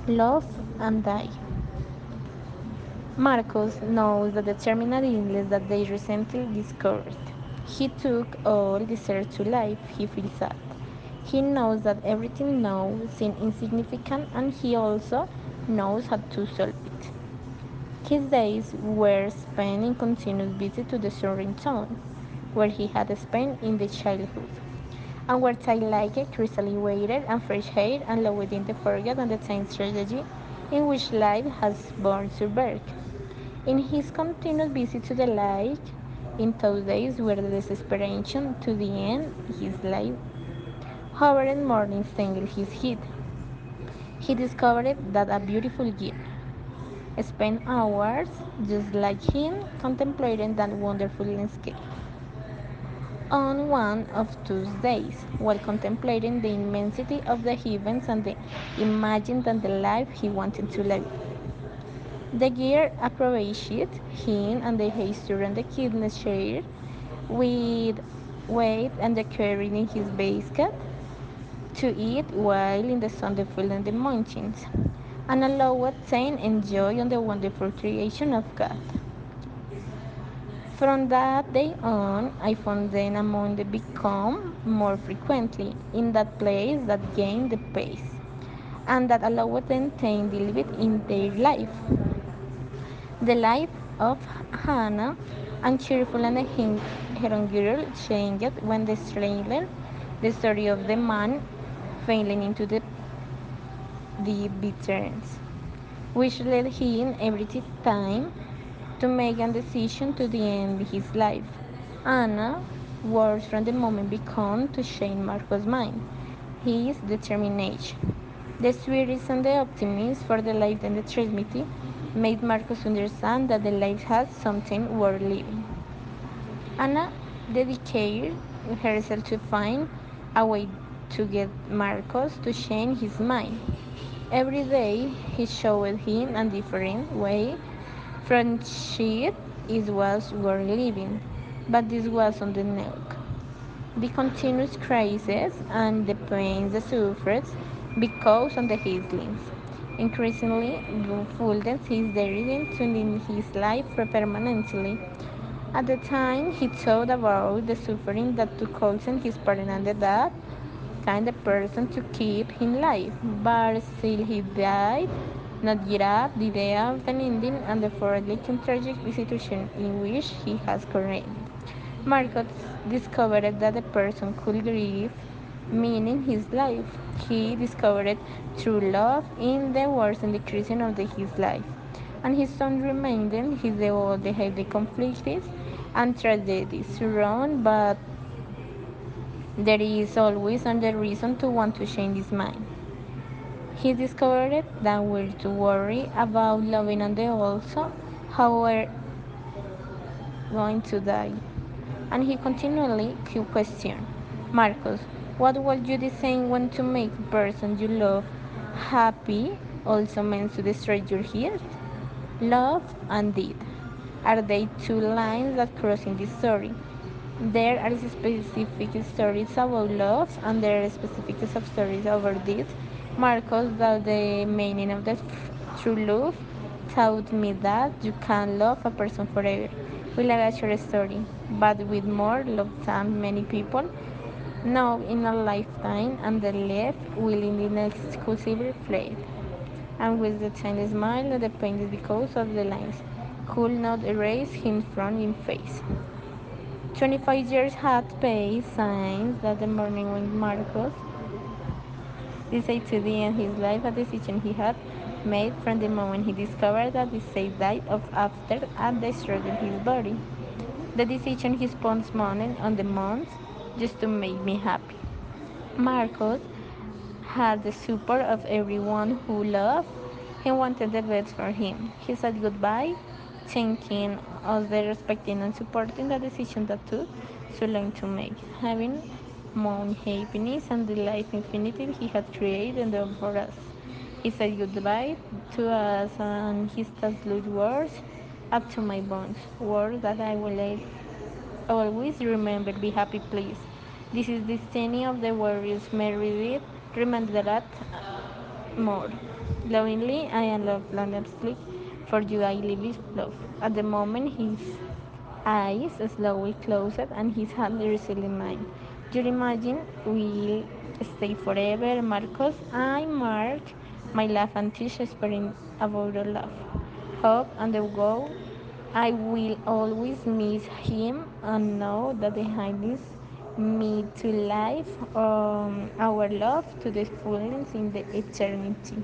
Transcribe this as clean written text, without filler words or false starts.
Love and Die. Marcos knows that the terminal illness that they recently discovered. He took all deserved to life. He feels sad. He knows that everything now seems insignificant and he also knows how to solve it. His days were spent in continuous visit to the surrounding town, where he had spent in the childhood, and where tight like a crystal weighted and fresh air and low within the forget and the time strategy in which life has borne to birth. In his continuous visit to the lake, in those days where the desperation to the end his life hovered morning tangled his head, he discovered that a beautiful girl spent hours just like him contemplating that wonderful landscape. On one of those days, while contemplating the immensity of the heavens and the imagined and the life he wanted to live, the gear approached him and the haster and the kidness share with weight and the carrying in his basket to eat while in the sun the field and the mountains, and allowed saying enjoy on the wonderful creation of God. From that day on, I found them among the become more frequently in that place that gained the pace and that allowed them to deliver in their life. The life of Hannah and cheerful and her girl changed when the stranger, the story of the man falling into the bitterness, which led him every time to make a decision to the end his life. Anna words from the moment began to change Marco's mind. His determination, the spirit and the optimism for the life and the transmitted made Marcos understand that the life has something worth living. Anna dedicated herself to find a way to get Marcos to change his mind. Every day he showed him a different way. Friendship is was worth living, but this was on the neck. The continuous crisis and the pains the suffers because of the healings. Increasingly, fullness his desire to live his life permanently. At the time, he thought about the suffering that took place in his parents and the death kind of person to keep him alive, but still he died, not give up the idea of an ending and the forlorn tragic situation in which he has currently. Marcos discovered that a person could grieve meaning his life. He discovered true love in the worst and the creation of his life. And his son reminded his the all the heavy conflicts and tragedies surround, but there is always another reason to want to change his mind. He discovered that we're to worry about loving and they also how we're going to die. And he continually questioned, Marcos, what would you be saying when to make the person you love happy also means to destroy your heart? Love and deed are they two lines that cross in this story. There are specific stories about love and there are specific stories about deeds. Marcos, that the meaning of the true love, taught me that you can love a person forever. We like a short story, but with more love than many people know in a lifetime and the left will in the next exclusive fled. And with the tiny smile the pain is because of the lines could not erase him from his face. 25 years had passed since that morning when Marcos decided to end his life, a decision he had made from the moment he discovered that the saint died of after and destroyed his body. The decision he spent money on the month just to make me happy. Marcos had the support of everyone who loved and wanted the best for him. He said goodbye, thanking us the respecting and supporting the decision that took so long to make, having more happiness and the life infinity he had created for us. He said goodbye to us and his last words up to my bones, words that I will always remember. Be happy, please. This is the destiny of the warriors. Meredith remember that more. Lovingly, I am love landlessly. For you, I live with love. At the moment, his eyes slowly closed and his hand rested in mine. You imagine we'll stay forever, Marcos. I mark my life and teach sparing about our love. Hope and the go. I will always miss him and know that behind this me to life our love to the fullness in the eternity.